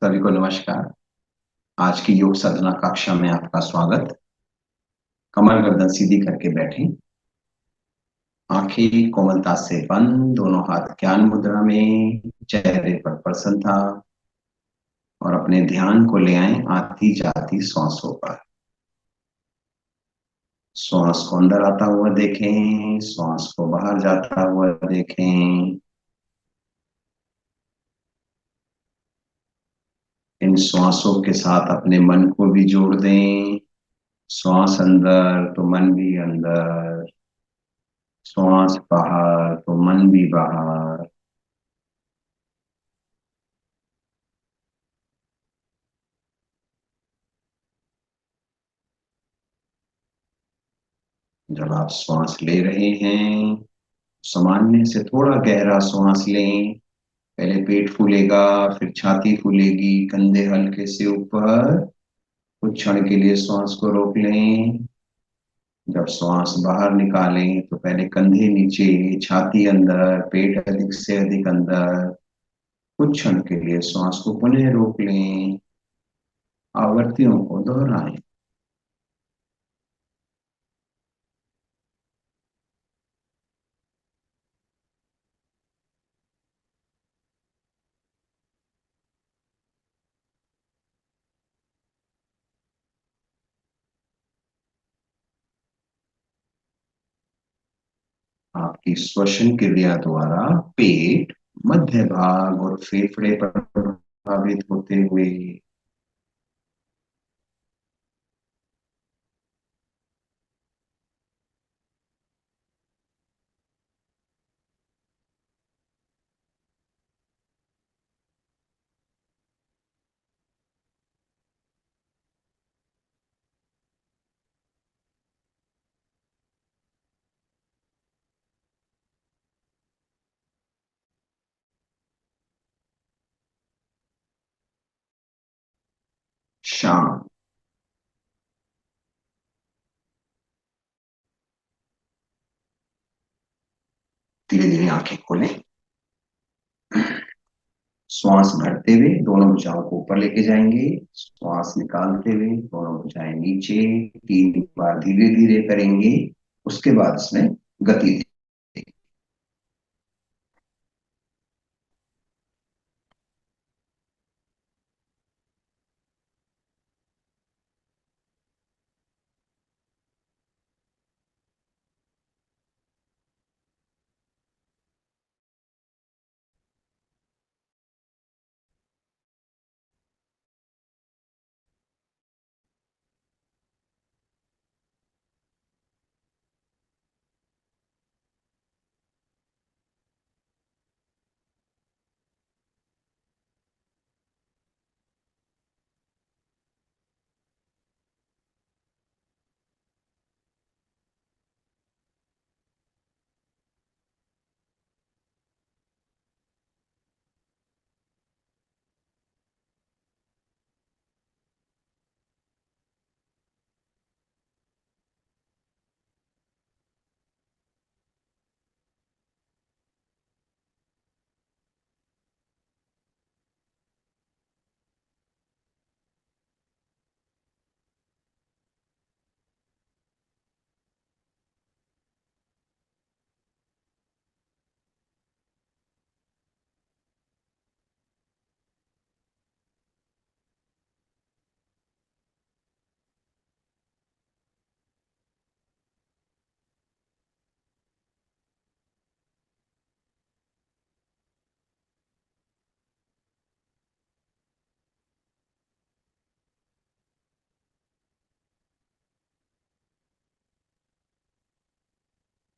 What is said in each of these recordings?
सभी को नमस्कार। आज की योग साधना कक्षा में आपका स्वागत। कमर गर्दन सीधी करके बैठें। आंखें कोमलता से बंद, दोनों हाथ ज्ञान मुद्रा में, चेहरे पर प्रसन्नता और अपने ध्यान को ले आए आती जाती सांसों पर। श्वास को अंदर आता हुआ देखें, श्वास को बाहर जाता हुआ देखें। इन श्वासों के साथ अपने मन को भी जोड़ दें। श्वास अंदर तो मन भी अंदर, श्वास बाहर तो मन भी बाहर। जब आप श्वास ले रहे हैं, सामान्य से थोड़ा गहरा श्वास लें। पहले पेट फूलेगा, फिर छाती फूलेगी, कंधे हल्के से ऊपर। कुछ क्षण के लिए श्वास को रोक लें। जब श्वास बाहर निकालें तो पहले कंधे नीचे, छाती अंदर, पेट अधिक से अधिक अंदर। कुछ क्षण के लिए श्वास को पुनः रोक लें। आवृत्तियों को दोहराएं। आपकी श्वसन क्रिया द्वारा पेट, मध्य भाग और फेफड़े पर प्रभावित होते हुए शांत। धीरे धीरे आंखें खोलें। श्वास भरते हुए दोनों भुजाओं को ऊपर लेके जाएंगे। श्वास निकालते हुए दोनों भुजाएं नीचे। 3 बार धीरे धीरे करेंगे। उसके बाद इसमें गति दें।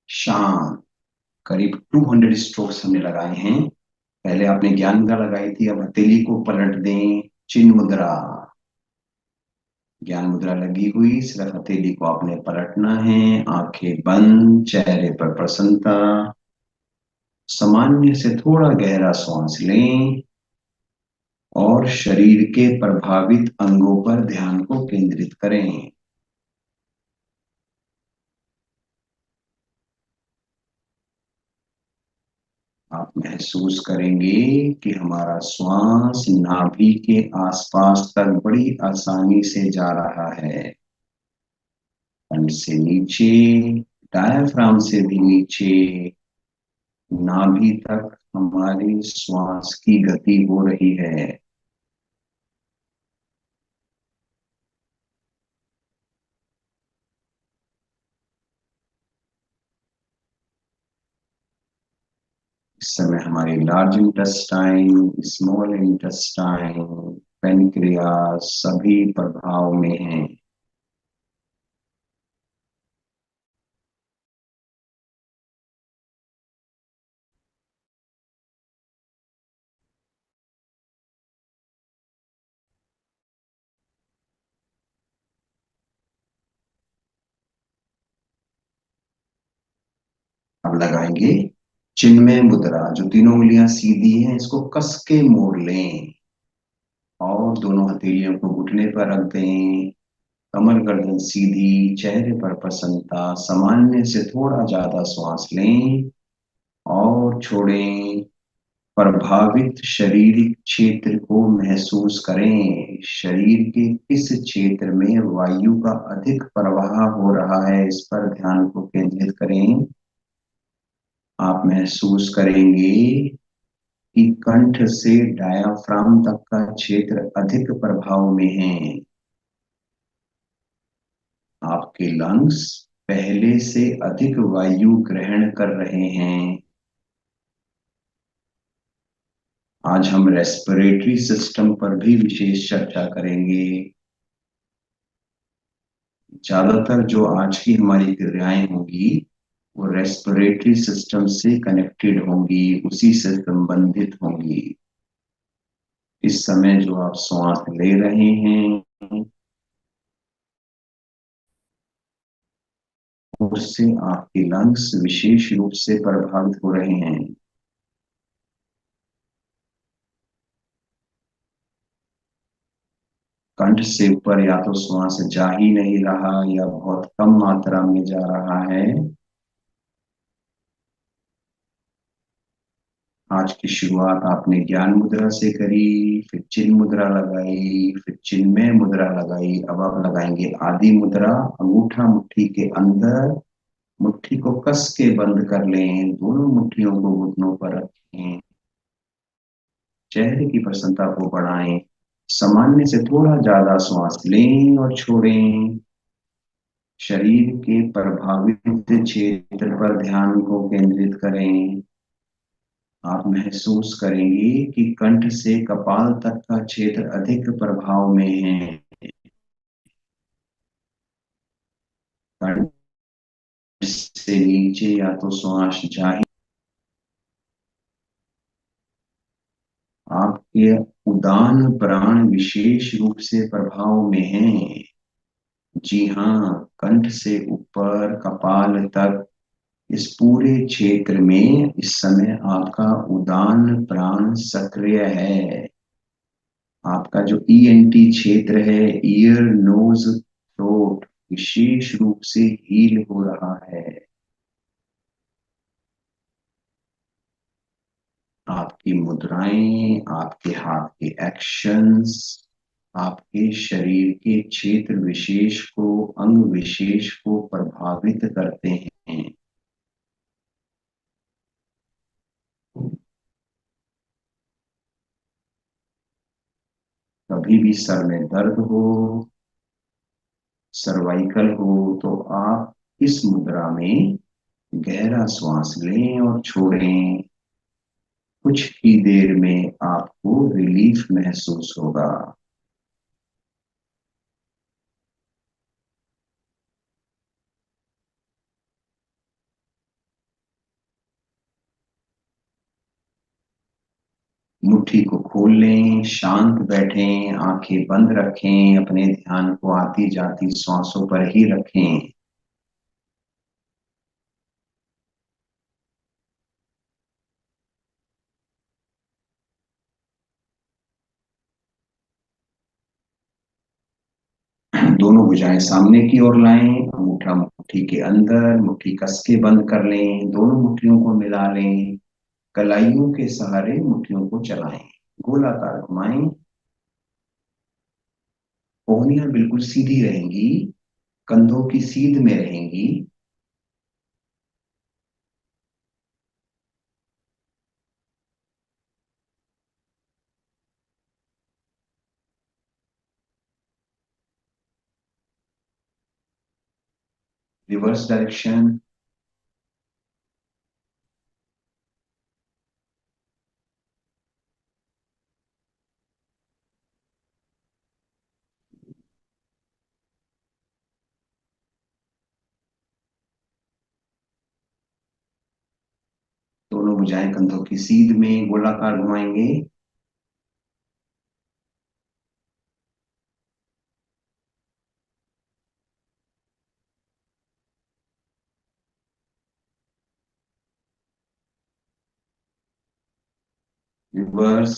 शांत। करीब 200 स्ट्रोक्स हमने लगाए हैं। पहले आपने ज्ञान मुद्रा लगाई थी, अब हथेली को पलट दें। चिन्ह मुद्रा। ज्ञान मुद्रा लगी हुई, सिर्फ हथेली को आपने पलटना है। आंखें बंद, चेहरे पर प्रसन्नता। सामान्य से थोड़ा गहरा सांस लें और शरीर के प्रभावित अंगों पर ध्यान को केंद्रित करें। आप महसूस करेंगे कि हमारा श्वास नाभि के आसपास तक बड़ी आसानी से जा रहा है। कंठ से नीचे, डायाफ्राम से भी नीचे, नाभि तक हमारी श्वास की गति हो रही है। इस समय हमारी large intestine, small intestine, pancreas सभी प्रभाव में हैं। अब लगाएंगे चिन्मय मुद्रा। जो तीनों उंगलियां सीधी हैं, इसको कस के मोड़ लें और दोनों हथेलियों को घुटने पर रख दें। कमर गर्दन सीधी, चेहरे पर प्रसन्नता, सामान्य से थोड़ा ज्यादा श्वास लें और छोड़ें। प्रभावित शारीरिक क्षेत्र को महसूस करें। शरीर के किस क्षेत्र में वायु का अधिक प्रवाह हो रहा है, इस पर ध्यान को केंद्रित करें। आप महसूस करेंगे कि कंठ से डायाफ्राम तक का क्षेत्र अधिक प्रभाव में है। आपके लंग्स पहले से अधिक वायु ग्रहण कर रहे हैं। आज हम रेस्पिरेटरी सिस्टम पर भी विशेष चर्चा करेंगे। ज्यादातर जो आज की हमारी क्रियाएं होंगी वो रेस्पिरेटरी सिस्टम से कनेक्टेड होंगी, उसी से संबंधित होंगी। इस समय जो आप श्वास ले रहे हैं, उससे आपके लंग्स विशेष रूप से प्रभावित हो रहे हैं। कंठ से ऊपर या तो श्वास जा ही नहीं रहा या बहुत कम मात्रा में जा रहा है। आज की शुरुआत आपने ज्ञान मुद्रा से करी, फिर चिन्ह मुद्रा लगाई, फिर चिन्मय मुद्रा लगाई। अब आप लगाएंगे आदि मुद्रा। अंगूठा मुट्ठी के अंदर, मुट्ठी को कस के बंद कर लें, दोनों मुट्ठियों को घुटनों पर रखें, चेहरे की प्रसन्नता को बढ़ाएं, सामान्य से थोड़ा ज्यादा श्वास लें और छोड़ें। शरीर के प्रभावित क्षेत्र पर ध्यान को केंद्रित करें। आप महसूस करेंगे कि कंठ से कपाल तक का क्षेत्र अधिक प्रभाव में है। कंठ से नीचे या तो श्वास जा, आपके उदान प्राण विशेष रूप से प्रभाव में हैं। जी हाँ, कंठ से ऊपर कपाल तक इस पूरे क्षेत्र में इस समय आपका उदान प्राण सक्रिय है। आपका जो ईएनटी क्षेत्र है, ईयर नोज थ्रोट, विशेष रूप से हील हो रहा है। आपकी मुद्राएं, आपके हाथ के एक्शंस, आपके शरीर के क्षेत्र विशेष को, अंग विशेष को प्रभावित करते हैं। कभी भी सर में दर्द हो, सर्वाइकल हो, तो आप इस मुद्रा में गहरा श्वास लें और छोड़ें। कुछ ही देर में आपको रिलीफ महसूस होगा। मुट्ठी को खोल लें, शांत बैठें, आंखें बंद रखें, अपने ध्यान को आती जाती श्वासों पर ही रखें। दोनों भुजाएं सामने की ओर लाएं, अंगूठा मुट्ठी के अंदर, मुट्ठी कस के बंद कर लें, दोनों मुट्ठियों को मिला लें। कलाइयों के सहारे मुट्ठियों को चलाएं, गोलाकार घुमाएं। कोहनियां बिल्कुल सीधी रहेंगी, कंधों की सीध में रहेंगी। Reverse direction. दोनों भुजाएं कंधों की सीध में गोलाकार घुमाएंगे। रिवर्स।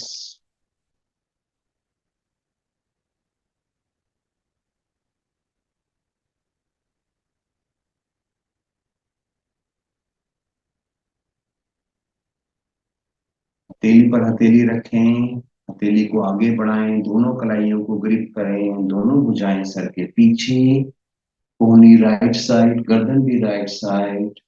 हथेली पर हथेली रखें, हथेली को आगे बढ़ाएं, दोनों कलाइयों को ग्रिप करें, दोनों भुजाएं सर के पीछे। कोहनी राइट साइड, गर्दन भी राइट साइड।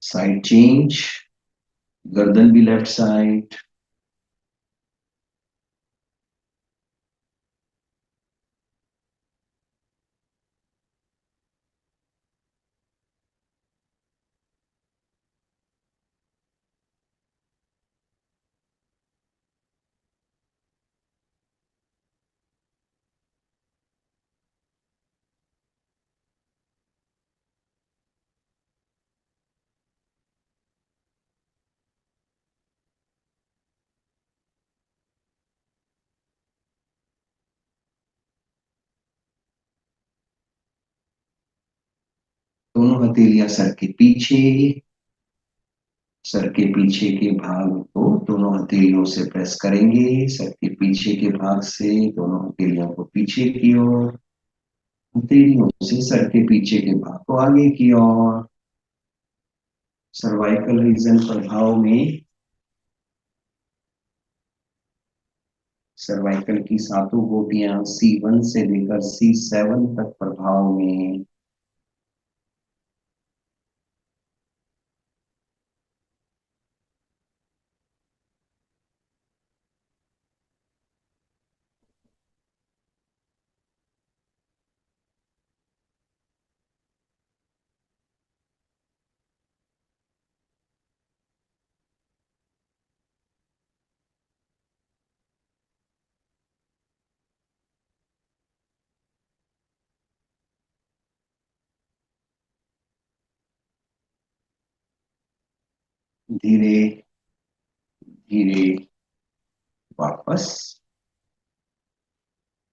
साइड चेंज, गर्दन भी लेफ्ट साइड। दोनों हथेलियां सर के पीछे। सर के पीछे के भाग को दोनों हथेलियों से प्रेस करेंगे, सर के पीछे के भाग से दोनों हथेलियों को पीछे की ओर, हथेलियों से सर के पीछे के भाग को आगे की ओर। सर्वाइकल रीजन प्रभाव में सर्वाइकल की सातों गोटियां C1 से लेकर C7 तक प्रभाव में। धीरे धीरे वापस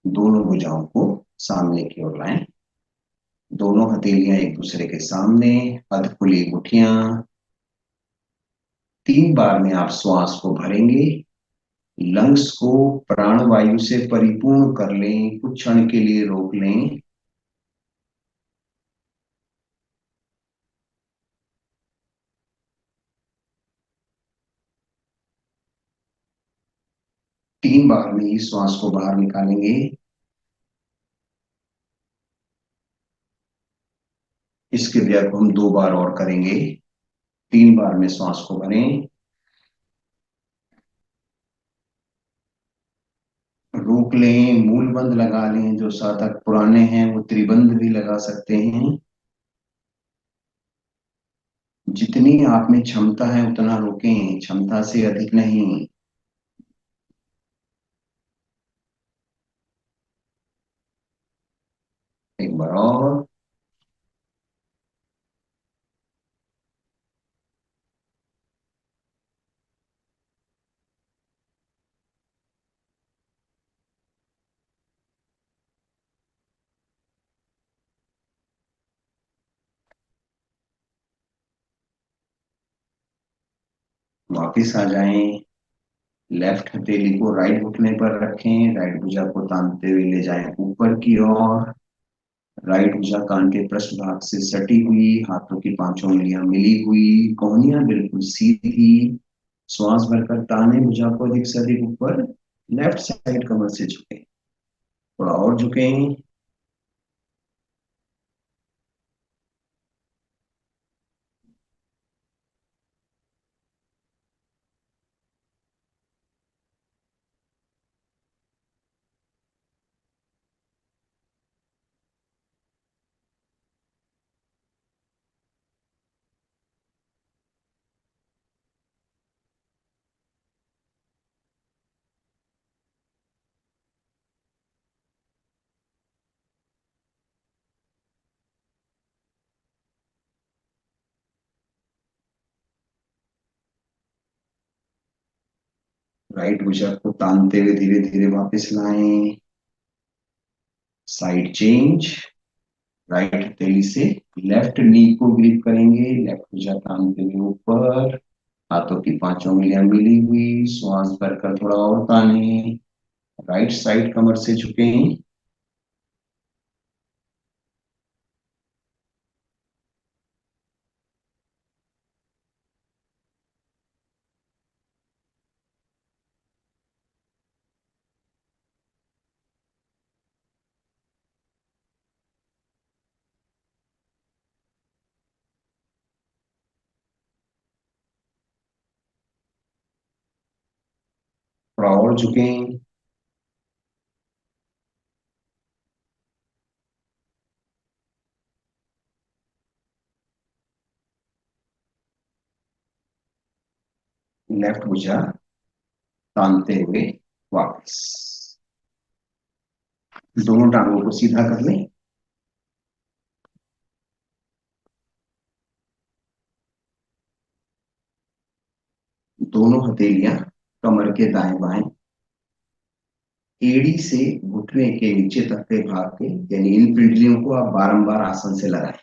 दोनों भुजाओं को सामने की ओर लाएं। दोनों हथेलियां एक दूसरे के सामने, अधखुली मुठियां। 3 बार में आप श्वास को भरेंगे। लंग्स को प्राणवायु से परिपूर्ण कर लें, कुछ क्षण के लिए रोक लें। 3 बार में ही श्वास को बाहर निकालेंगे। इस क्रिया को हम 2 बार और करेंगे। 3 बार में श्वास को भरें, रोक लें, मूल बंद लगा लें। जो साधक पुराने हैं वो त्रिबंध भी लगा सकते हैं। जितनी आप में क्षमता है उतना रोकें, क्षमता से अधिक नहीं। एक बार और। वापिस आ जाएं। लेफ्ट हथेली को राइट घुटने पर रखें, राइट भुजा को तानते हुए ले जाएं ऊपर की ओर। राइट भुजा कान के पृष्ठभाग से सटी हुई, हाथों की पांचों उंगलियां मिली हुई, कोहनियां बिल्कुल सीधी। श्वास भरकर ताने भुजा को अधिक से अधिक ऊपर। लेफ्ट साइड कमर से झुके, थोड़ा और झुकें। राइट भुजा को तानते हुए धीरे धीरे वापस लाएं। Side change. राइट हथेली से लेफ्ट नी को ग्रिप करेंगे, लेफ्ट भुजा तानते हुए ऊपर। हाथों की पांचों उंगलियां मिली हुई, श्वास भरकर थोड़ा और ताने। राइट साइड कमर से झुकें। थोड़ा और झुकें। लेफ्ट भुजा तानते हुए वापस। दोनों टांगों को सीधा कर लें। दोनों हथेलियां कमर के दाएं बाएं, एड़ी से घुटने के नीचे तक के भाग के, यानी इन पिंडलियों को आप बारंबार आसन से लगाएं।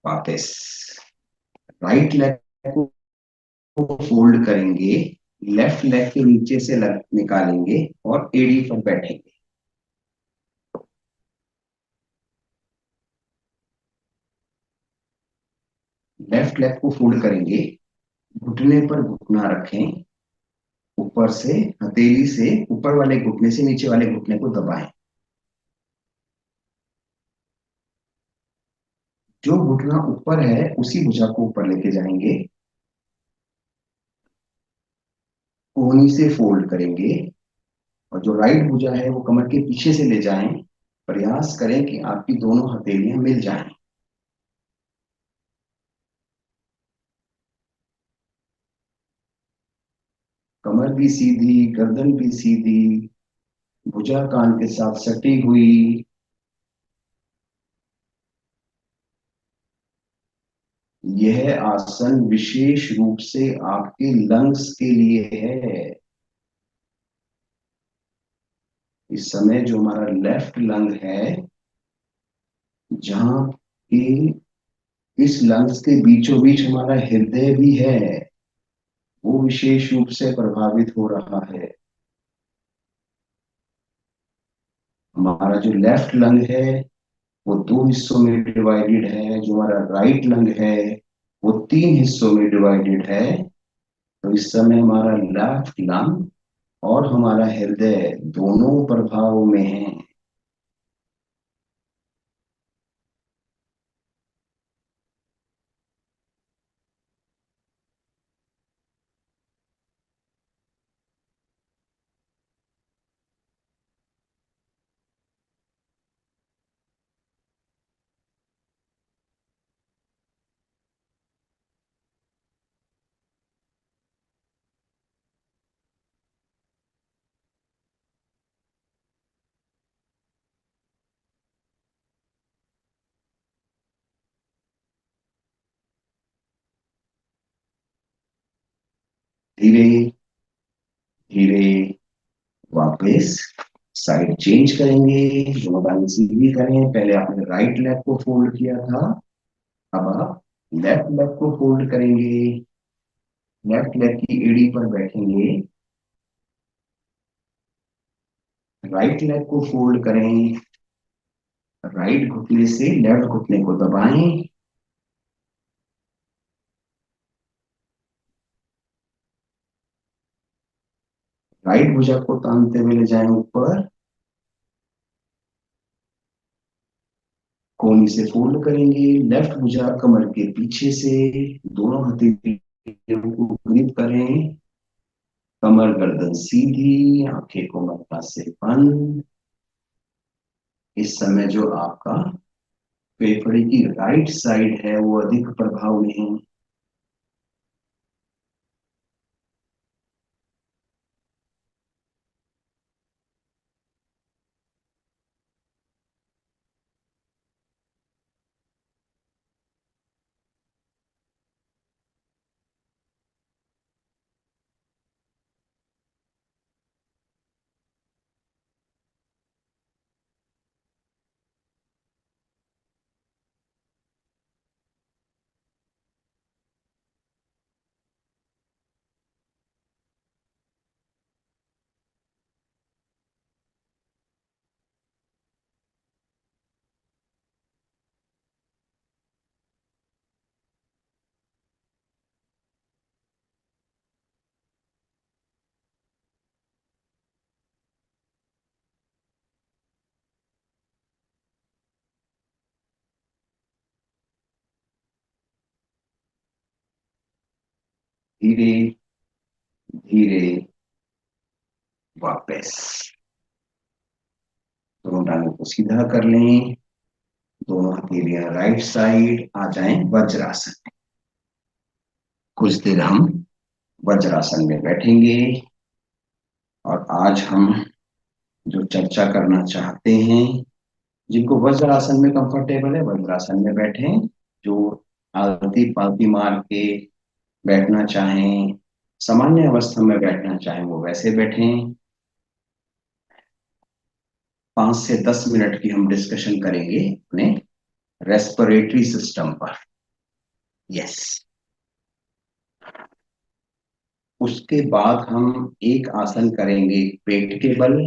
वापस राइट लेग को फोल्ड करेंगे, लेफ्ट लेग के नीचे से निकालेंगे और एड़ी पर बैठेंगे। लेफ्ट लेग को फोल्ड करेंगे, घुटने पर घुटना रखें, ऊपर से हथेली से ऊपर वाले घुटने से नीचे वाले घुटने को दबाएं। जो घुटना ऊपर है उसी भुजा को ऊपर लेके जाएंगे, कोहनी से फोल्ड करेंगे, और जो राइट भुजा है वो कमर के पीछे से ले जाएं। प्रयास करें कि आपकी दोनों हथेलियां मिल जाएं। कमर भी सीधी, गर्दन भी सीधी, भुजा कान के साथ सटी हुई। यह आसन विशेष रूप से आपके लंग्स के लिए है। इस समय जो हमारा लेफ्ट लंग है, जहाँ की इस लंग्स के बीचों बीच हमारा हृदय भी है, वो विशेष रूप से प्रभावित हो रहा है। हमारा जो लेफ्ट लंग है वो दो हिस्सों में डिवाइडेड है, जो हमारा राइट लंग है वो तीन हिस्सों में डिवाइडेड है। तो इस समय हमारा लेफ्ट लंग और हमारा हृदय दोनों प्रभाव में है। धीरे धीरे वापस साइड चेंज करेंगे, दोनों टांग सीधी करें। पहले आपने राइट लेग को फोल्ड किया था, अब आप लेफ्ट लेग को फोल्ड करेंगे। लेफ्ट लेग की एड़ी पर बैठेंगे, राइट लेग को फोल्ड करें। राइट घुटने से लेफ्ट घुटने को दबाएं। राइट भुजा को तानते हुए ले जाएं ऊपर। कोहनी से फोल्ड करेंगे, लेफ्ट भुजा कमर के पीछे से, दोनों हथेलियों को ग्रिप करें। कमर गर्दन सीधी, आंखें कोमलता से बंद। इस समय जो आपका फेफड़े की राइट साइड है वो अधिक प्रभाव में है। धीरे धीरे वापस दोनों टांगों को सीधा कर लें। दोनों हथेलियां राइट साइड आ जाएं वज्रासन में। कुछ देर हम वज्रासन में बैठेंगे और आज हम जो चर्चा करना चाहते हैं, जिनको वज्रासन में कंफर्टेबल है वज्रासन में बैठें। जो आलती पालती मार के बैठना चाहें, सामान्य अवस्था में बैठना चाहें, वो वैसे बैठें। 5 से 10 मिनट की हम डिस्कशन करेंगे अपने रेस्पिरेटरी सिस्टम पर। यस। उसके बाद हम एक आसन करेंगे पेट के बल,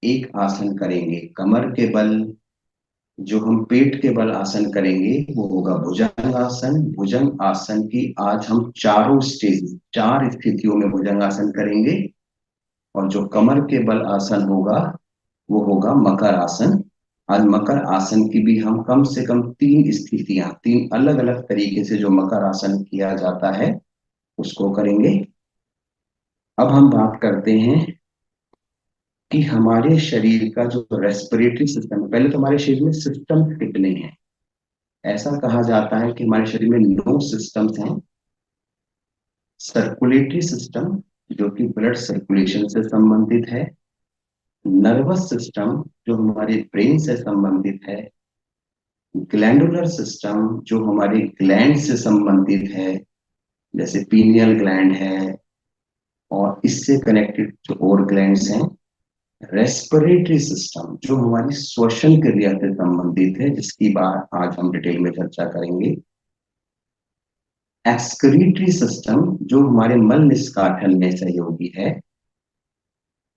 एक आसन करेंगे कमर के बल। जो हम पेट के बल आसन करेंगे वो होगा भुजंग आसन। भुजंग आसन की आज हम चारों स्टेज, चार स्थितियों में भुजंग आसन करेंगे। और जो कमर के बल आसन होगा वो होगा मकर आसन। आज मकर आसन की भी हम कम से कम तीन स्थितियां, तीन अलग अलग तरीके से जो मकर आसन किया जाता है उसको करेंगे। अब हम बात करते हैं कि हमारे शरीर का जो रेस्पिरेटरी सिस्टम है, पहले तो हमारे शरीर में सिस्टम कितने हैं। ऐसा कहा जाता है कि हमारे शरीर में 9 सिस्टम्स हैं। सर्कुलेटरी सिस्टम जो कि ब्लड सर्कुलेशन से संबंधित है, नर्वस सिस्टम जो हमारे ब्रेन से संबंधित है, ग्लैंडुलर सिस्टम जो हमारे ग्लैंड से संबंधित है, जैसे पीनियल ग्लैंड है और इससे कनेक्टेड जो और ग्लैंड्स हैं। रेस्पिरेटरी सिस्टम जो हमारी श्वसन क्रिया से संबंधित है, जिसकी बात आज हम डिटेल में चर्चा करेंगे। एक्सक्रीटरी सिस्टम जो हमारे मल निष्कासन में सहयोगी है।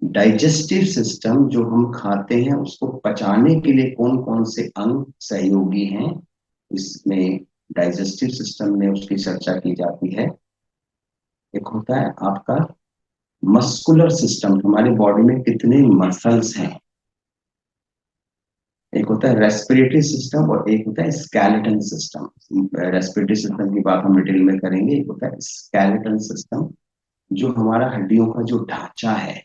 डाइजेस्टिव सिस्टम, जो हम खाते हैं उसको पचाने के लिए कौन कौन से अंग सहयोगी हैं, इसमें डाइजेस्टिव सिस्टम में उसकी चर्चा की जाती है। एक होता है आपका मस्कुलर सिस्टम, हमारी बॉडी में कितने मसल्स हैं। एक होता है रेस्पिरेटरी सिस्टम और एक होता है स्केलेटन सिस्टम। रेस्पिरेटरी सिस्टम की बात हम डिटेल में करेंगे। एक होता है स्केलेटन सिस्टम, जो हमारा हड्डियों का जो ढांचा है,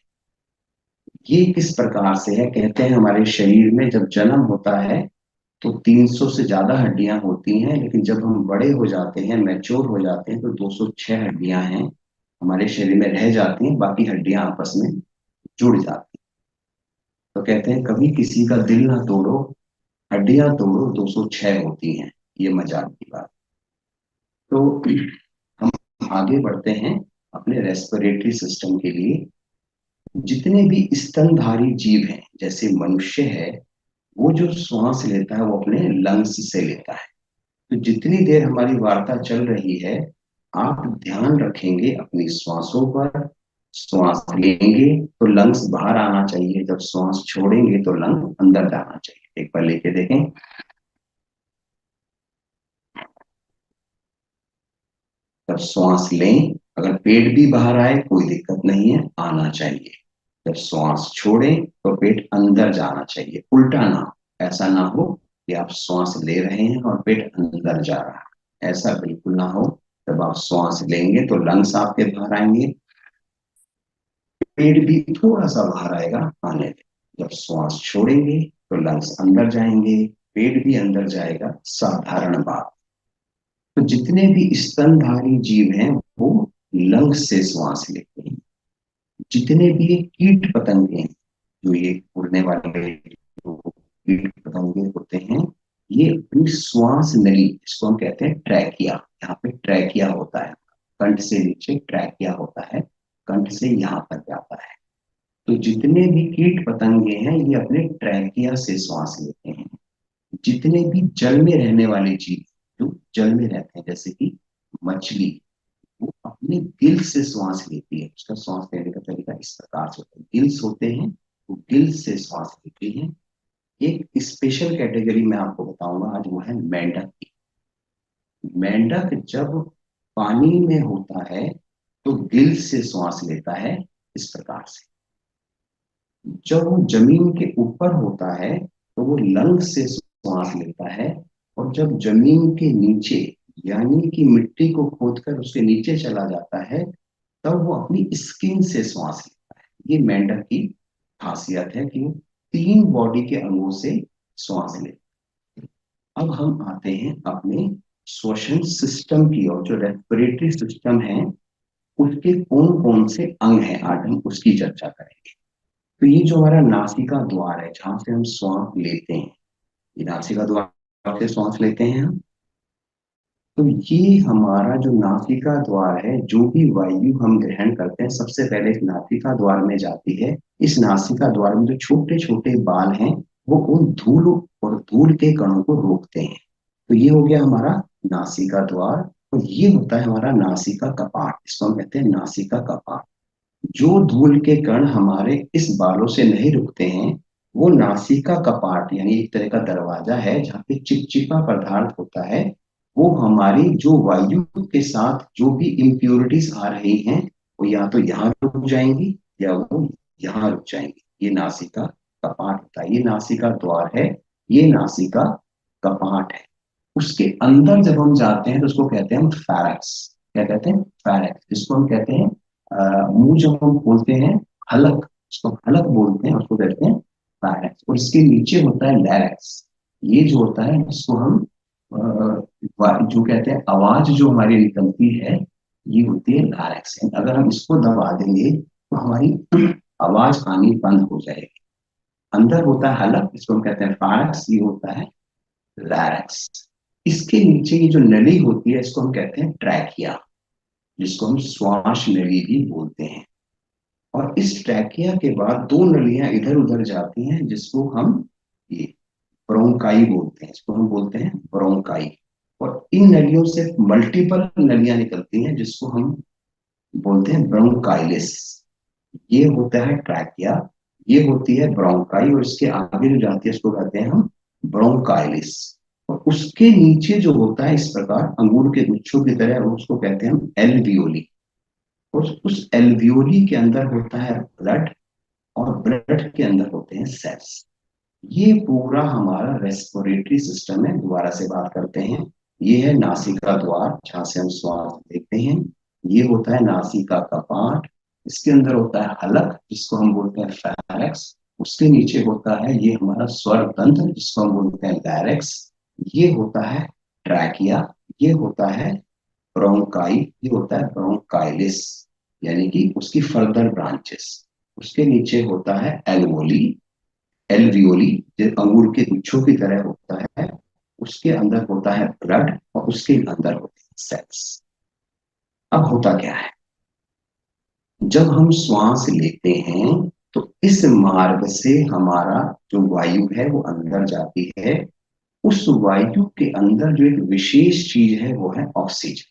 ये किस प्रकार से है। कहते हैं हमारे शरीर में जब जन्म होता है तो 300 से ज्यादा हड्डियां होती हैं, लेकिन जब हम बड़े हो जाते हैं, मैच्योर हो जाते हैं, तो 206 हड्डियां हैं हमारे शरीर में रह जाती हैं, बाकी हड्डियां आपस में जुड़ जाती हैं। तो कहते हैं कभी किसी का दिल ना तोड़ो, हड्डियां तोड़ो, 206 होती हैं। ये मजाक की बात। तो हम आगे बढ़ते हैं अपने रेस्पिरेटरी सिस्टम के लिए। जितने भी स्तनधारी जीव हैं, जैसे मनुष्य है, वो जो श्वास लेता है वो अपने लंग्स से लेता है। तो जितनी देर हमारी वार्ता चल रही है, आप ध्यान रखेंगे अपनी श्वासों पर। श्वास लेंगे तो लंग्स बाहर आना चाहिए, जब श्वास छोड़ेंगे तो लंग अंदर जाना चाहिए। एक बार लेके देखें। जब श्वास लें, अगर पेट भी बाहर आए कोई दिक्कत नहीं है, आना चाहिए। जब श्वास छोड़ें तो पेट अंदर जाना चाहिए, उल्टा ना हो। ऐसा ना हो कि आप श्वास ले रहे हैं और पेट अंदर जा रहा है, ऐसा बिल्कुल ना हो। जब आप श्वास लेंगे तो लंग्स आपके बाहर आएंगे, पेट भी थोड़ा सा बाहर आएगा, आने दें। जब श्वास छोड़ेंगे तो लंग्स अंदर जाएंगे, पेट भी अंदर जाएगा, साधारण बात। तो जितने भी स्तनधारी जीव हैं वो लंग्स से श्वास लेते हैं। जितने भी ये कीट पतंगे हैं, जो ये उड़ने वाले जो कीट पतंगे होते हैं, ये अपनी श्वास नली, इसको हम कहते हैं ट्रैकिया। यहाँ पे ट्रैकिया होता है, कंठ से नीचे ट्रैकिया होता है, कंठ से यहाँ तक जाता है। तो जितने भी कीट पतंगे हैं ये अपने ट्रैकिया से श्वास लेते हैं। जितने भी जल में रहने वाले जीव, जो जल में रहते हैं, जैसे कि मछली, वो अपने गिल से श्वास लेती है। उसका श्वास लेने का तरीका इस प्रकार से होता है, गिल्स होते हैं, वो गिल से श्वास लेती हैं। एक स्पेशल कैटेगरी मैं आपको बताऊंगा आज, वो है मेंढक की। मेंढक जब पानी में होता है तो गिल से श्वास लेता है, इस प्रकार से। जब वो जमीन के ऊपर होता है तो वो लंग से श्वास लेता है, और जब जमीन के नीचे, यानी कि मिट्टी को खोदकर उसके नीचे चला जाता है, तब वो अपनी स्किन से श्वास लेता है। ये मेंढक की खासियत है कि वो 3 बॉडी के अंगों से श्वास लेता है। अब हम आते हैं अपने श्वसन सिस्टम की ओर। जो रेस्पिरेटरी सिस्टम है उसके कौन कौन से अंग हैं, आज हम उसकी चर्चा करेंगे। तो ये जो हमारा नासिका द्वार है, जहां से हम श्वास लेते हैं, ये नासिका द्वार से श्वास लेते हैं हम। तो ये हमारा जो नासिका द्वार है, जो भी वायु हम ग्रहण करते हैं सबसे पहले इस नासिका द्वार में जाती है। इस नासिका द्वार में जो छोटे छोटे बाल हैं, वो उन धूल और धूल के कणों को रोकते हैं। तो ये हो गया हमारा नासिका द्वार। और ये होता है हमारा नासिका कपाट, इसको हम कहते हैं नासिका कपाट। जो धूल के कण हमारे इस बालों से नहीं रुकते हैं, वो नासिका कपाट, यानी एक तरह का दरवाजा है जहाँ पे चिपचिपा पदार्थ होता है। वो हमारी जो वायु के साथ जो भी इम्प्योरिटीज आ रही हैं, वो या तो यहाँ रुक जाएंगी या वो यहाँ रुक जाएंगी। ये नासिका कपाट होता है, ये नासिका द्वार है, ये नासिका कपाट है। उसके अंदर जब हम जाते हैं तो उसको कहते हैं हम फैरेक्स। क्या कहते हैं? फैरेक्स। इसको हम कहते हैं मुंह जब हम बोलते हैं, हलक, उसको हलक बोलते हैं, उसको कहते हैं फैरेक्स। और इसके नीचे होता है लैरेक्स। ये जो होता है इसको हम जो कहते हैं आवाज जो हमारी निकलती है, ये होती है लैरेक्स। अगर हम इसको दबा देंगे तो हमारी आवाज आनी बंद हो जाएगी। अंदर होता है हलक, इसको हम कहते हैं फैरेक्स, ये होता है लैरेक्स। इसके नीचे ये जो नली होती है इसको हम कहते हैं ट्रैकिया, जिसको हम श्वास नली भी बोलते हैं। और इस ट्रैकिया के बाद 2 नलियां इधर उधर जाती हैं, जिसको हम ये ब्रोंकाई बोलते हैं, इसको हम बोलते हैं ब्रोंकाई। और इन नलियों से मल्टीपल नलियां निकलती हैं, जिसको हम बोलते हैं ब्रोंकाइलिस। ये होता है ट्रैकिया, ये होती है ब्रोंकाई, और इसके आगे जो जाती है उसको कहते हैं हम ब्रोंकाइलिस। और उसके नीचे जो होता है इस प्रकार अंगूर के गुच्छों की तरह, उसको कहते हैं हम एल्वियोली। और उस एल्वियोली के अंदर होता है ब्लड, और ब्लड के अंदर होते हैं सेल्स। ये पूरा हमारा रेस्पिरेटरी सिस्टम है। दोबारा से बात करते हैं। ये है नासिका द्वार जहां से हम श्वास लेते हैं। ये होता है नासिका का पार्ट। इसके अंदर होता है हलक जिसको हम बोलते हैं फेरेक्स। उसके नीचे होता है ये हमारा स्वर तंत्र जिसको हम बोलते हैं लैरिक्स। ये होता है ट्रैकिया। ये होता है ब्रोंकाई। ये होता है ब्रोंकाइलिस, यानी कि उसकी फर्दर ब्रांचेस। उसके नीचे होता है एल्वोली, एल्वियोली जो अंगूर के गुच्छों की तरह होता है। उसके अंदर होता है ब्लड, और उसके अंदर होते हैं सेल्स। अब होता क्या है, जब हम श्वास लेते हैं तो इस मार्ग से हमारा जो वायु है वो अंदर जाती है। उस वायु के अंदर जो एक विशेष चीज है वो है ऑक्सीजन।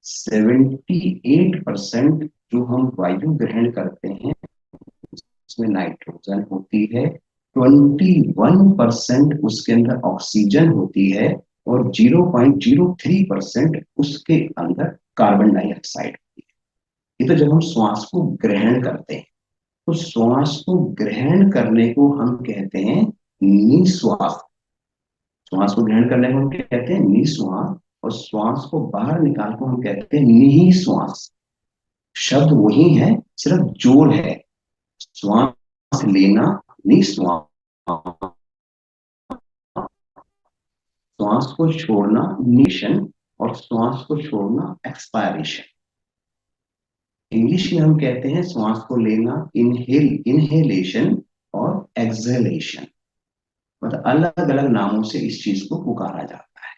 78% जो हम वायु ग्रहण करते हैं उसमें नाइट्रोजन होती है, 21% उसके अंदर ऑक्सीजन होती है, और 0.03% उसके अंदर कार्बन डाइऑक्साइड होती है। ये तो जब हम श्वास को ग्रहण करते हैं, तो श्वास को ग्रहण करने को हम कहते हैं निश्वास। श्वास को ग्रहण करने को हम कहते हैं निश्वास, और श्वास को बाहर निकाल को हम कहते हैं निश्वास। शब्द वही है, सिर्फ जोर है। श्वास लेना निश्वास, श्वास को छोड़ना निशन, और श्वास को छोड़ना एक्सपायरेशन। इंग्लिश में हम कहते हैं श्वास को लेना इनहेलेशन और एक्सहेलेशन। मतलब अलग अलग नामों से इस चीज को पुकारा जाता है।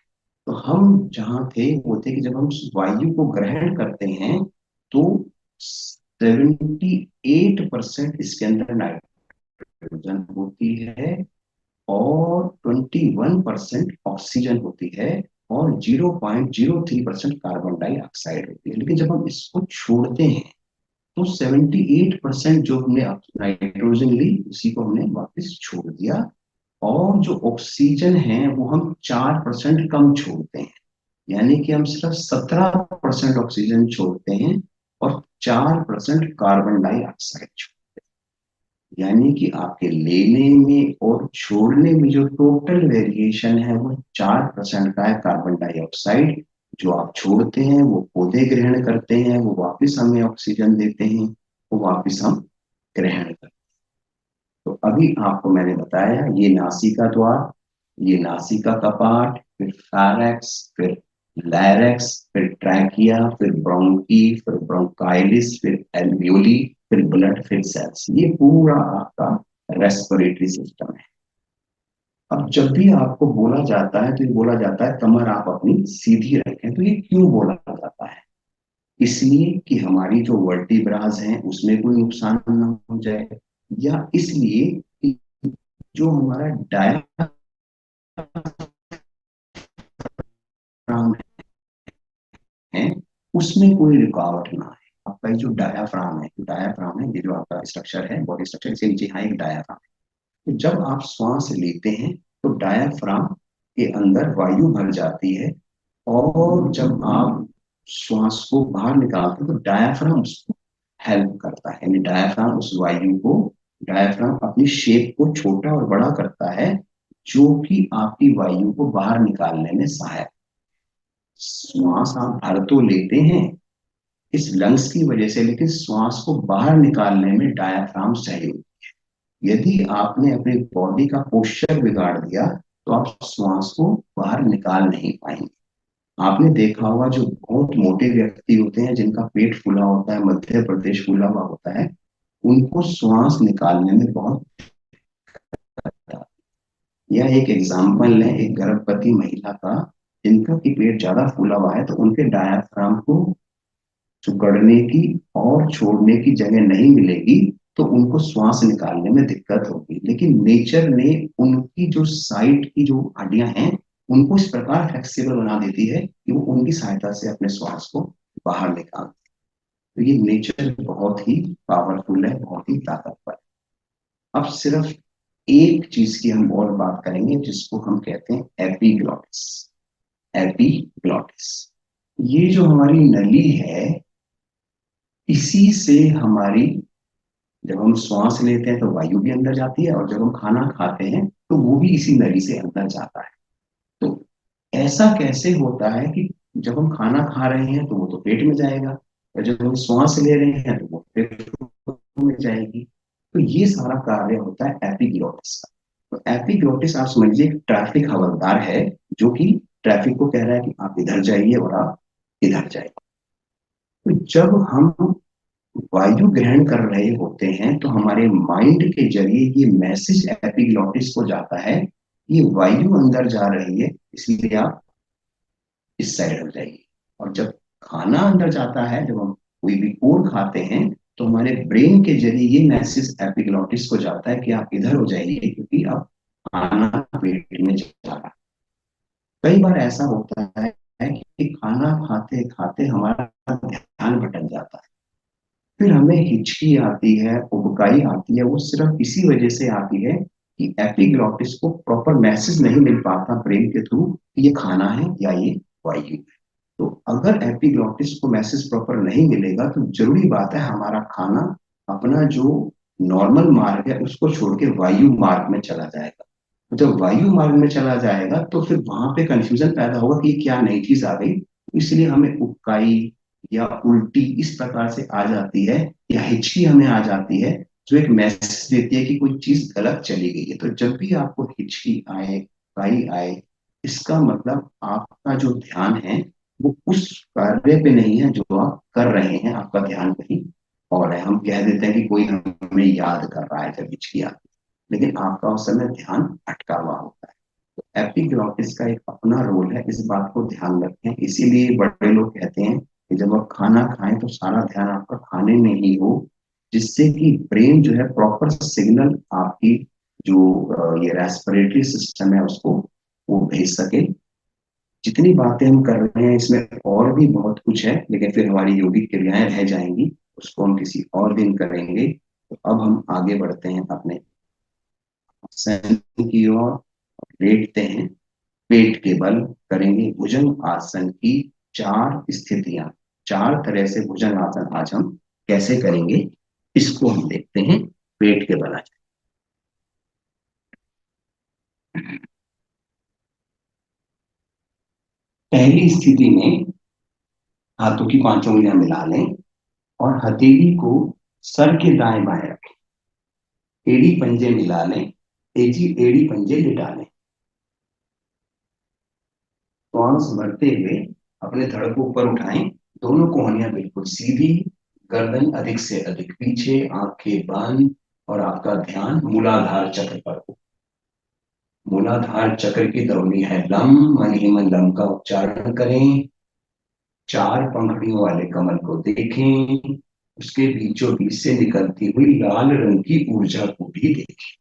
तो हम जहां थे वो थे कि जब हम वायु को ग्रहण करते हैं तो 78% इसके अंदर नाइट्रोजन होती है, और 21% ऑक्सीजन होती है, और 0.03% कार्बन डाइऑक्साइड होती है। लेकिन जब हम इसको छोड़ते हैं तो 78% जो हमने नाइट्रोजन ली उसी को हमने वापस छोड़ दिया, और जो ऑक्सीजन है वो हम 4% कम छोड़ते हैं। यानी कि हम सिर्फ 17% ऑक्सीजन छोड़ते हैं, और 4% कार्बन डाइऑक्साइड छोड़ते हैं। यानी कि आपके लेने में और छोड़ने में जो टोटल वेरिएशन है वो 4% का है। कार्बन डाइऑक्साइड जो आप छोड़ते हैं वो पौधे ग्रहण करते हैं, वो वापस हमें ऑक्सीजन देते हैं, वो वापस हम ग्रहण करते हैं। तो अभी आपको मैंने बताया ये नासिका द्वार, ये नासिका कपाट, फिर फारेक्स, फिर लैरेक्स, फिर ट्रैकिया, फिर ब्रोंकी, फिर ब्रोंकाइलिस, फिर एल्वियोली, फिर ब्लड, फिर सेल्स। ये पूरा आपका रेस्पिरेटरी सिस्टम है। अब जब भी आपको बोला जाता है तो ये बोला जाता है कमर आप अपनी सीधी रखें। तो ये क्यों बोला जाता है? इसलिए कि हमारी जो वर्टिब्रास हैं उसमें कोई नुकसान ना हो जाए, या इसलिए कि जो हमारा डायफ्राम है उसमें कोई रुकावट ना आए। आपका ये जो डायाफ्राम है, ये जो आपका स्ट्रक्चर है, बॉडी स्ट्रक्चर, इसके नीचे यहाँ एक डायाफ्राम है। तो जब आप श्वास लेते हैं तो डायाफ्राम के अंदर वायु भर जाती है, और जब आप श्वास को बाहर निकालते हैं तो डायाफ्राम उसको हेल्प करता है। यानी डायाफ्राम उस वायु को, डायाफ्राम अपनी शेप को छोटा और बड़ा करता है, जो कि आपकी वायु को बाहर निकालने में सहायक। श्वास आप भर तो लेते हैं इस लंग्स की वजह से, लेकिन श्वास को बाहर निकालने में डायाफ्राम सहयोगी है। यदि आपने अपनी बॉडी का पोस्चर बिगाड़ दिया तो आप श्वास को बाहर निकाल नहीं पाएंगे। आपने देखा होगा जो बहुत मोटे व्यक्ति होते हैं जिनका पेट फूला होता है, मध्य प्रदेश फूला हुआ होता है, उनको श्वास निकालने में बहुत दिक्कत आती है। यह एक एग्जाम्पल है एक गर्भवती महिला का, जिनका की पेट ज्यादा फूला हुआ है तो उनके डायाफ्राम को सुगड़ने की और छोड़ने की जगह नहीं मिलेगी, तो उनको श्वास निकालने में दिक्कत होगी। लेकिन नेचर ने उनकी जो साइड की जो हड्डियां हैं उनको इस प्रकार फ्लेक्सिबल बना देती है कि वो उनकी सहायता से अपने श्वास को बाहर निकाल। तो ये नेचर बहुत ही पावरफुल है, बहुत ही ताकतवर है। अब सिर्फ एक चीज की हम और बात करेंगे जिसको हम कहते हैं एपिग्लॉटिस। एपिग्लॉटिस, ये जो हमारी नली है, इसी से हमारी, जब हम श्वास लेते हैं तो वायु भी अंदर जाती है, और जब हम खाना खाते हैं तो वो भी इसी नली से अंदर जाता है। तो ऐसा कैसे होता है कि जब हम खाना खा रहे हैं तो वो तो पेट में जाएगा, और जब हम श्वास ले रहे हैं तो वो फेफड़ों में जाएगी। तो ये सारा कार्य होता है एपिग्लोटिस का। तो एपिग्लोटिस आप समझिए ट्रैफिक हवलदार है, जो कि ट्रैफिक को कह रहा है कि आप इधर जाइए और आप इधर जाइए। तो जब हम वायु ग्रहण कर रहे होते हैं तो हमारे माइंड के जरिए ये मैसेज एपिग्लोटिस को जाता है, ये वायु अंदर जा रही है, इसलिए आप इस साइड हो जाइए। और जब खाना अंदर जाता है, जब हम कोई भी फूड खाते हैं, तो हमारे ब्रेन के जरिए ये मैसेज एपिग्लोटिस को जाता है कि आप इधर हो जाइए, क्योंकि अब खाना पेट में जा रहा है। कई बार ऐसा होता है कि खाना खाते खाते हमारा ध्यान भटक जाता है, फिर हमें हिचकी आती है, उबकाई आती है। वो सिर्फ इसी वजह से आती है कि एपिग्लॉटिस को प्रॉपर मैसेज नहीं मिल पाता ब्रेन के थ्रू कि ये खाना है या ये वायु है। तो अगर एपिग्लॉटिस को मैसेज प्रॉपर नहीं मिलेगा तो जरूरी बात है हमारा खाना अपना जो नॉर्मल मार्ग है उसको छोड़ के वायु मार्ग में चला जाएगा। तो जब वायु मार्ग में चला जाएगा तो फिर वहां पे कंफ्यूजन पैदा होगा कि ये क्या नई चीज आ गई। इसलिए हमें उबकाई या उल्टी इस प्रकार से आ जाती है, या हिचकी हमें आ जाती है, जो एक मैसेज देती है कि कोई चीज गलत चली गई है। तो जब भी आपको हिचकी आए, उबकाई आए, इसका मतलब आपका जो ध्यान है वो उस कार्य पे नहीं है जो आप कर रहे हैं, आपका ध्यान कहीं और है। हम कह देते हैं कि कोई हमें याद कर रहा है जब हिचकी आती है, लेकिन आपका उस समय ध्यान अटका हुआ होता है। तो एपिग्लॉटिस का एक अपना रोल है, इस बात को ध्यान रखें। इसीलिए बड़े लोग कहते हैं कि जब आप खाना खाएं तो सारा ध्यान आपका खाने में ही हो, जिससे कि ब्रेन जो है प्रॉपर सिग्नल आपकी जो ये रेस्पिरेटरी सिस्टम है उसको वो भेज सके। जितनी बातें हम कर रहे हैं इसमें और भी बहुत कुछ है, लेकिन फिर हमारी योगिक क्रियाएं रह जाएंगी, उसको हम किसी और दिन करेंगे। तो अब हम आगे बढ़ते हैं अपने आसन की ओर, लेटते हैं, पेट के बल करेंगे भुजंग आसन की चार स्थितियां। चार तरह से भुजंग आसन आज हम कैसे करेंगे, इसको हम देखते हैं। पेट के बल आसन, पहली स्थिति में हाथों की पांचों उंगलियां मिला लें और हथेली को सर के दाएं बाएं रखें। एड़ी पंजे मिला लें, एजी एड़ी पंजे लिटा लें। श्वास भरते हुए अपने धड़ को ऊपर उठाएं, दोनों कोहनियां बिल्कुल सीधी, गर्दन अधिक से अधिक पीछे, आंखें बंद, और आपका ध्यान मूलाधार चक्र पर हो। मूलाधार चक्र की ध्वनि है लम, मन ही मन लम का उच्चारण करें। चार पंखुड़ियों वाले कमल को देखें, उसके बीचों बीच से निकलती हुई लाल रंग की ऊर्जा को भी देखें।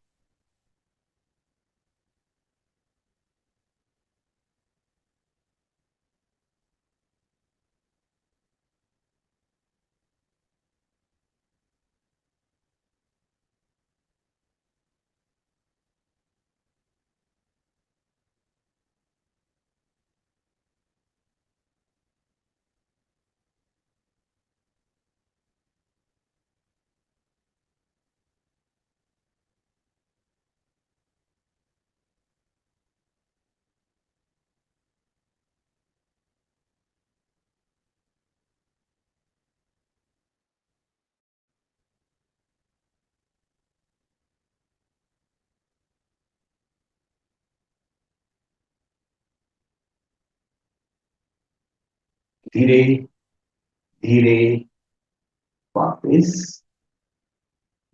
धीरे धीरे वापस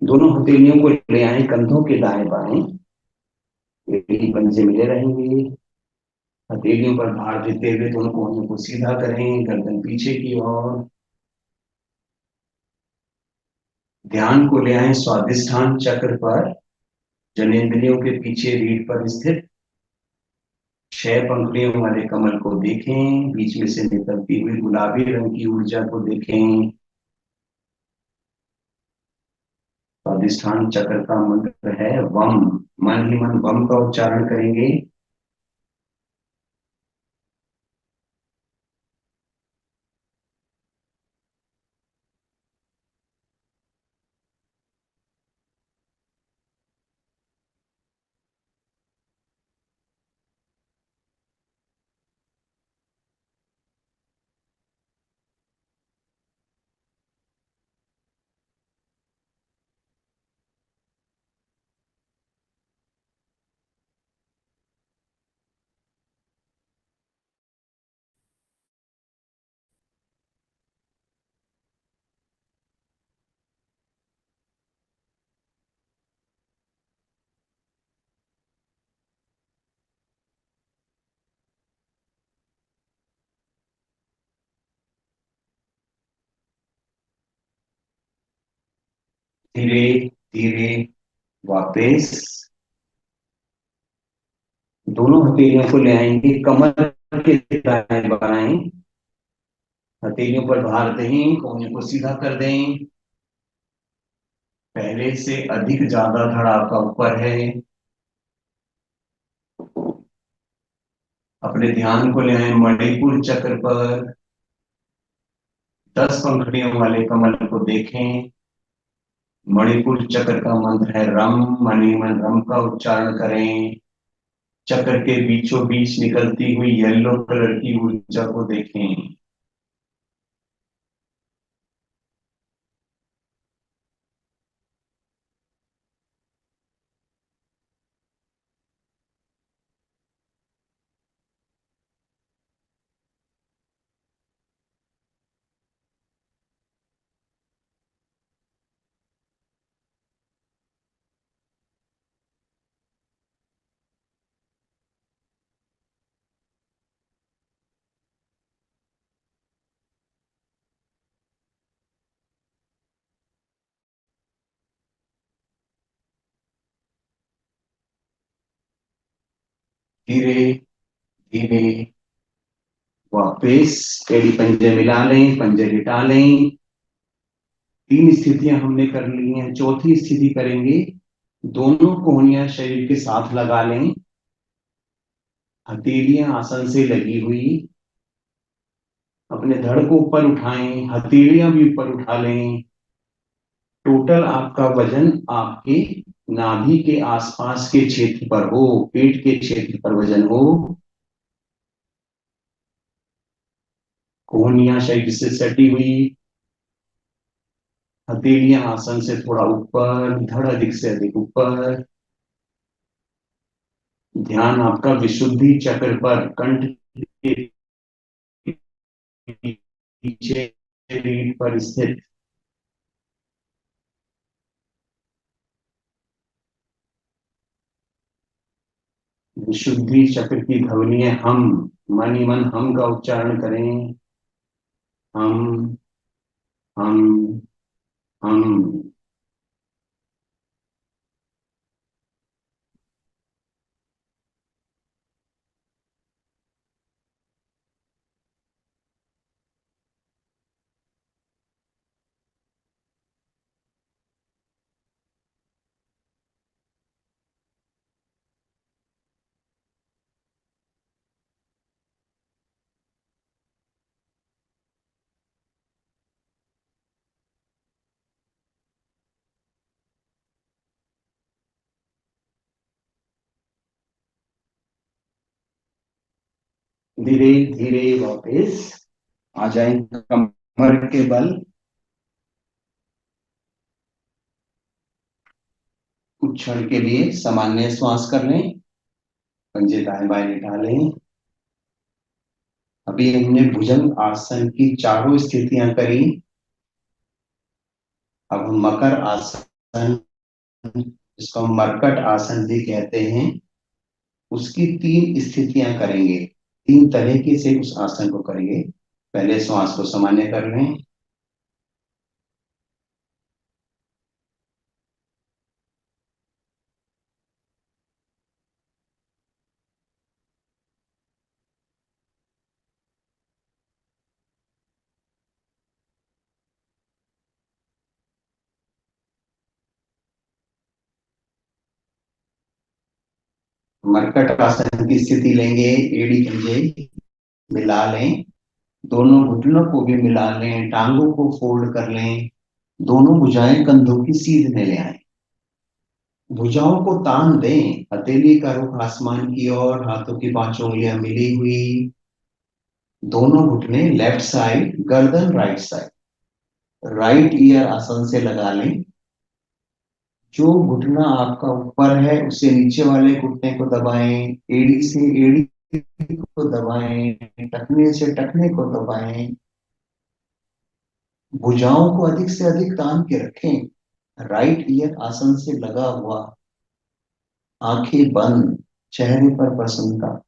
दोनों हथेलियों को ले आए कंधों के दाएं बाएं, एड़ी पंजे मिले रहेंगे। हथेलियों पर भार देते हुए दोनों कोहनियों को सीधा करें, गर्दन पीछे की ओर। ध्यान को ले आए स्वादिष्ठान चक्र पर, जनेंद्रियों के पीछे रीढ़ पर स्थित छह पंखुड़ियों वाले कमल को देखें, बीच में से निकलती हुई गुलाबी रंग की ऊर्जा को देखें। स्वादिष्ठान चक्र का मंत्र है वम। मन ही मन वम का उच्चारण करेंगे। धीरे धीरे वापस दोनों हथेलियों को ले आएंगे, कमर के दाएं बाएं। हथेलियों पर भार दें, कोहनी को सीधा कर दें। पहले से अधिक ज्यादा धड़ आपका ऊपर है। अपने ध्यान को ले आए मणिपुर चक्र पर। 10 पंखुड़ियों वाले कमल को देखें। मणिपुर चक्र का मंत्र है रम। मणि मन रम का उच्चारण करें। चक्र के बीचों बीच निकलती हुई येलो कलर की ऊर्जा को देखें। धीरे धीरे वापिस एड़ी पंजे मिला लें, पंजे लिटा लें। 3 स्थितियां हमने कर ली हैं, चौथी स्थिति करेंगे। दोनों कोहनियां शरीर के साथ लगा लें। हथेलियां आसन से लगी हुई। अपने धड़ को ऊपर उठाएं, हथेलियां भी ऊपर उठा लें। टोटल आपका वजन आपके नाभि के आसपास के क्षेत्र पर हो, पेट के क्षेत्र पर वजन हो। कोहनियां शरीर से सटी हुई। हथेलियां आसन से थोड़ा ऊपर, धड़ अधिक से अधिक ऊपर। ध्यान आपका विशुद्धि चक्र पर, कंठ के पीछे रीढ़ पर स्थित विशुद्धि चक्र की ध्वनि है हम। मन ही मन हम का उच्चारण करें। हम हम हम। धीरे धीरे वापस आ जाए कमर के बल। कुछ क्षण के लिए सामान्य श्वास कर लें। पंजे दाएं बाएं निकाल लें। अभी हमने भुजंग आसन की चारों स्थितियां करी। अब हम मकर आसन, जिसको हम मरकट आसन भी कहते हैं, उसकी 3 स्थितियां करेंगे। 3 तरीके से उस आसन को करेंगे। पहले श्वास को सामान्य कर लें। मरकट आसन की स्थिति लेंगे। एड़ी पंजे मिला लें, दोनों घुटनों को भी मिला लें, टांगों को फोल्ड कर लें, दोनों भुजाएं कंधों की सीध में ले आए। भुजाओं को तान दें, हथेली का रुख आसमान की ओर, हाथों की पांचों उंगलियां मिली हुई, दोनों घुटने लेफ्ट साइड, गर्दन राइट साइड। राइट ईयर आसन से लगा लें। जो घुटना आपका ऊपर है उससे नीचे वाले घुटने को दबाएं, एड़ी से एड़ी को दबाएं, टखने से टखने को दबाएं। भुजाओं को अधिक से अधिक तान के रखें। राइट ईयर आसन से लगा हुआ, आंखें बंद, चेहरे पर प्रसन्नता।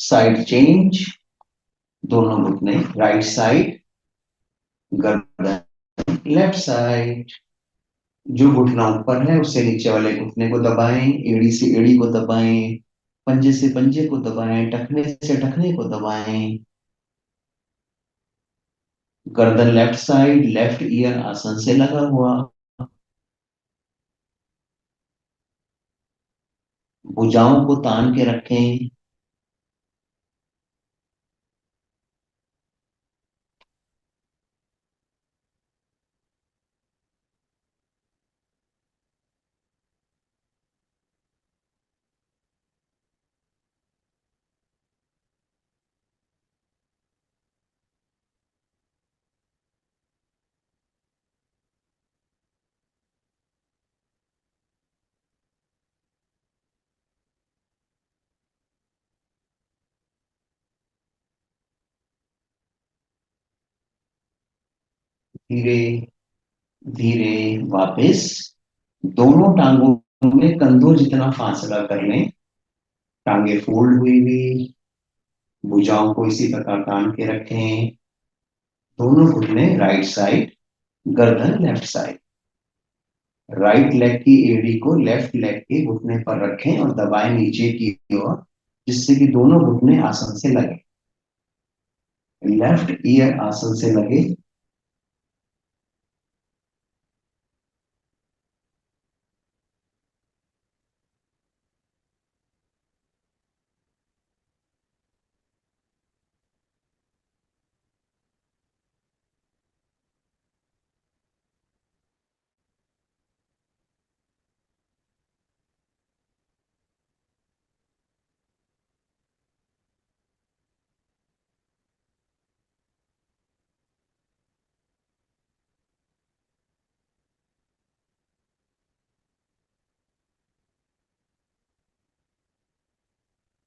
साइड चेंज, दोनों घुटने राइट साइड, गर्दन लेफ्ट साइड। जो घुटना ऊपर है उससे नीचे वाले घुटने को दबाएं, एड़ी से एड़ी को दबाएं, पंजे से पंजे को दबाएं, टखने से टखने को दबाएं। गर्दन लेफ्ट साइड, लेफ्ट ईयर आसन से लगा हुआ। भुजाओं को तान के रखें। धीरे धीरे वापस दोनों टांगों में कंधों जितना फासला कर लें। टांगे फोल्ड हुई हुई, भुजाओं को इसी प्रकार तान के रखें। दोनों घुटने राइट साइड, गर्दन लेफ्ट साइड। राइट लेग की एड़ी को लेफ्ट लेग के घुटने पर रखें और दबाएं नीचे की ओर, जिससे कि दोनों घुटने आसन से लगे। लेफ्ट ईयर आसन से लगे।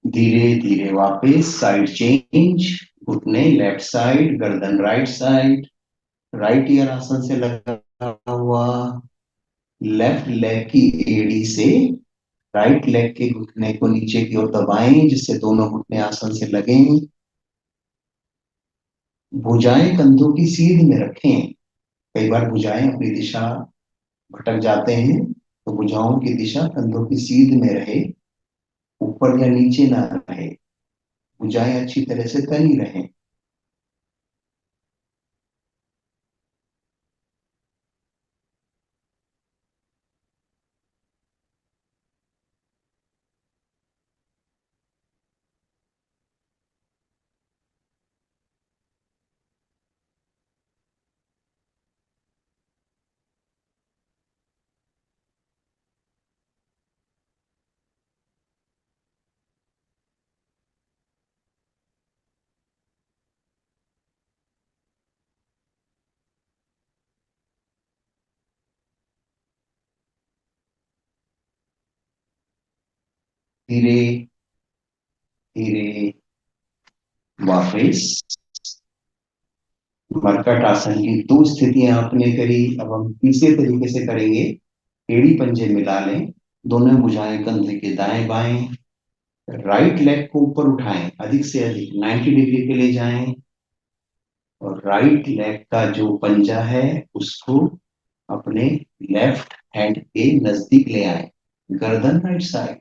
धीरे धीरे वापस साइड चेंज, घुटने लेफ्ट साइड, गर्दन राइट साइड। राइट ईयर आसन से लगा हुआ। लेफ्ट लेग की एड़ी से राइट लेग के घुटने को नीचे की ओर दबाएं, जिससे दोनों घुटने आसन से लगें। भुजाएं कंधों की सीध में रखें। कई बार भुजाएं अपनी दिशा भटक जाते हैं, तो भुजाओं की दिशा कंधों की सीध में रहे, ऊपर या नीचे ना रहे। भुजाएं अच्छी तरह से तनी रहें। धीरे धीरे वापस मरकट आसन की दो स्थितियां आपने करी। अब हम तीसरे तरीके से करेंगे। एड़ी पंजे मिला लें, दोनों भुजाएं कंधे के दाएं बाएं, राइट लेग को ऊपर उठाएं, अधिक से अधिक 90 डिग्री पे ले जाएं, और राइट लेग का जो पंजा है उसको अपने लेफ्ट हैंड के नजदीक ले आए, गर्दन राइट साइड।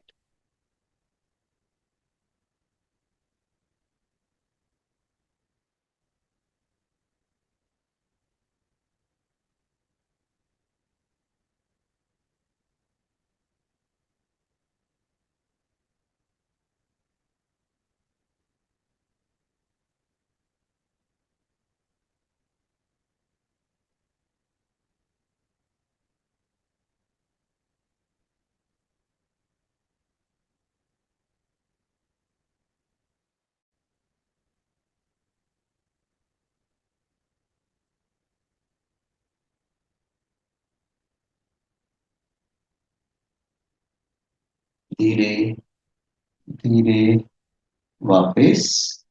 धीरे धीरे वापस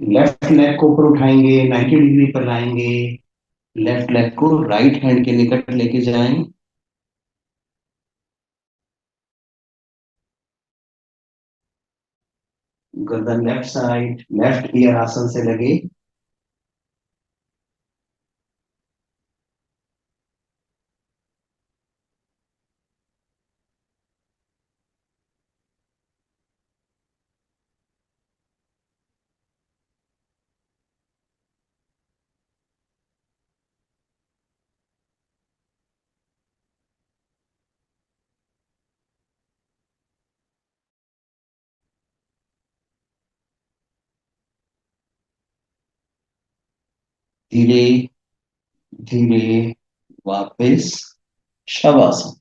लेफ्ट लेग को ऊपर उठाएंगे, 90 डिग्री पर लाएंगे, लेफ्ट लेग को राइट हैंड के निकट लेके जाएं, गर्दन लेफ्ट साइड, लेफ्ट ईयर आसन से लगे। धीरे धीरे वापस शवासन।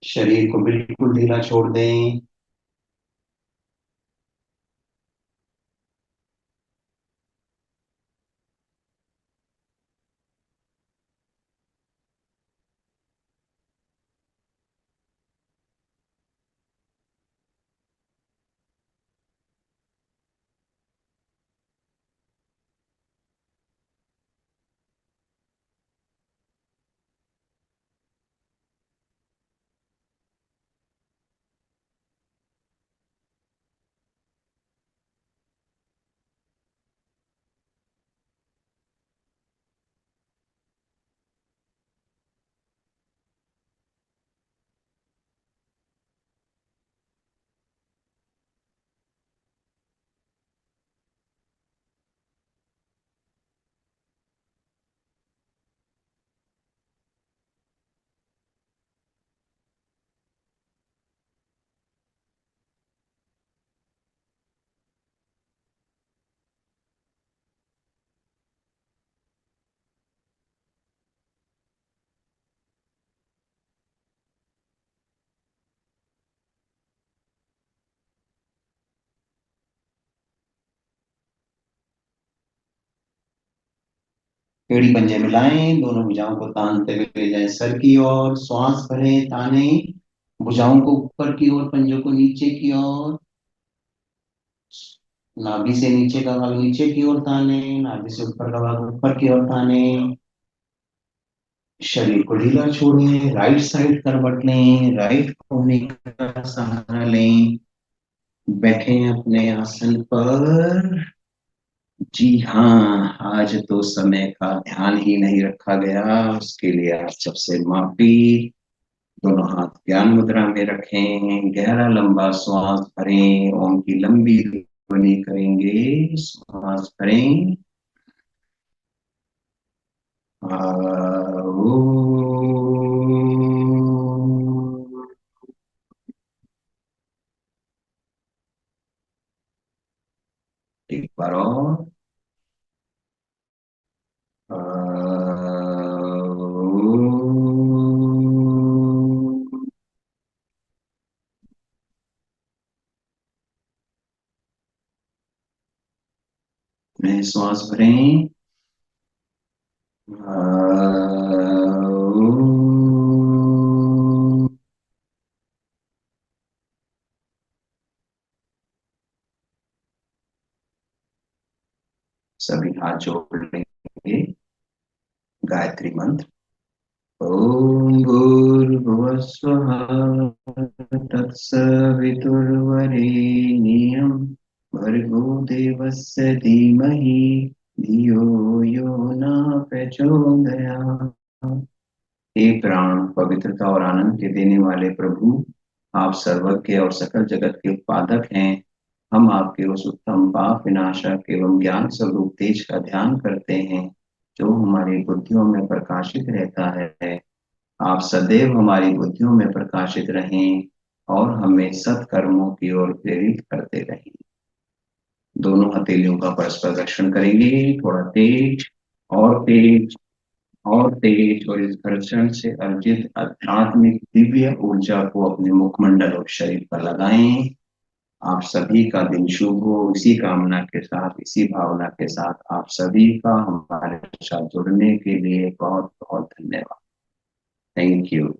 शरीर को बिल्कुल ढीला छोड़ दें। एड़ी पंजे मिलाएं, दोनों भुजाओं को तानते हुए ले जाएं सर की ओर, श्वास भरें, ताने, भुजाओं को ऊपर की ओर, पंजों को नीचे की ओर, नाभि से नीचे का भाग नीचे की ओर ताने, नाभि से ऊपर का भाग ऊपर की ओर ताने। शरीर को ढीला छोड़ें, राइट साइड करवट लें, राइट कोहनी का सहारा लें, बैठे अपने आसन पर। जी हाँ, आज तो समय का ध्यान ही नहीं रखा गया, उसके लिए आप सबसे माफी। दोनों हाथ ज्ञान मुद्रा में रखें, गहरा लंबा श्वास भरें, ओम की लंबी ध्वनि करेंगे। श्वास भरें। आ, ओ, एक बार और। आ, ओ, में श्वास भरें। आ, सभी हाथ जोड़ लेंगे। गायत्री मंत्र। ओम भूर्भुवः स्वः तत्सवितुर्वरेण्यं भर्गो देवस्य धीमहि धियो यो न प्रचोदयात्। हे प्राण, पवित्रता और आनंद के देने वाले प्रभु, आप सर्वज्ञ और सकल जगत के उत्पादक हैं। हम आपके उस उत्तम पाप विनाशक एवं ज्ञान स्वरूप तेज का ध्यान करते हैं, जो हमारी बुद्धियों में प्रकाशित रहता है। आप सदैव हमारी बुद्धियों में प्रकाशित रहें और हमें सत्कर्मों की ओर प्रेरित करते रहें। दोनों हथेलियों का परस्पर घर्षण करेंगे, थोड़ा तेज और तेज और तेज, और इस घर्षण से अर्जित आध्यात्मिक दिव्य ऊर्जा को अपने मुखमंडल और शरीर पर लगाएं। आप सभी का दिन शुभ हो। इसी कामना के साथ, इसी भावना के साथ आप सभी का हमारे साथ जुड़ने के लिए बहुत बहुत धन्यवाद। Thank you.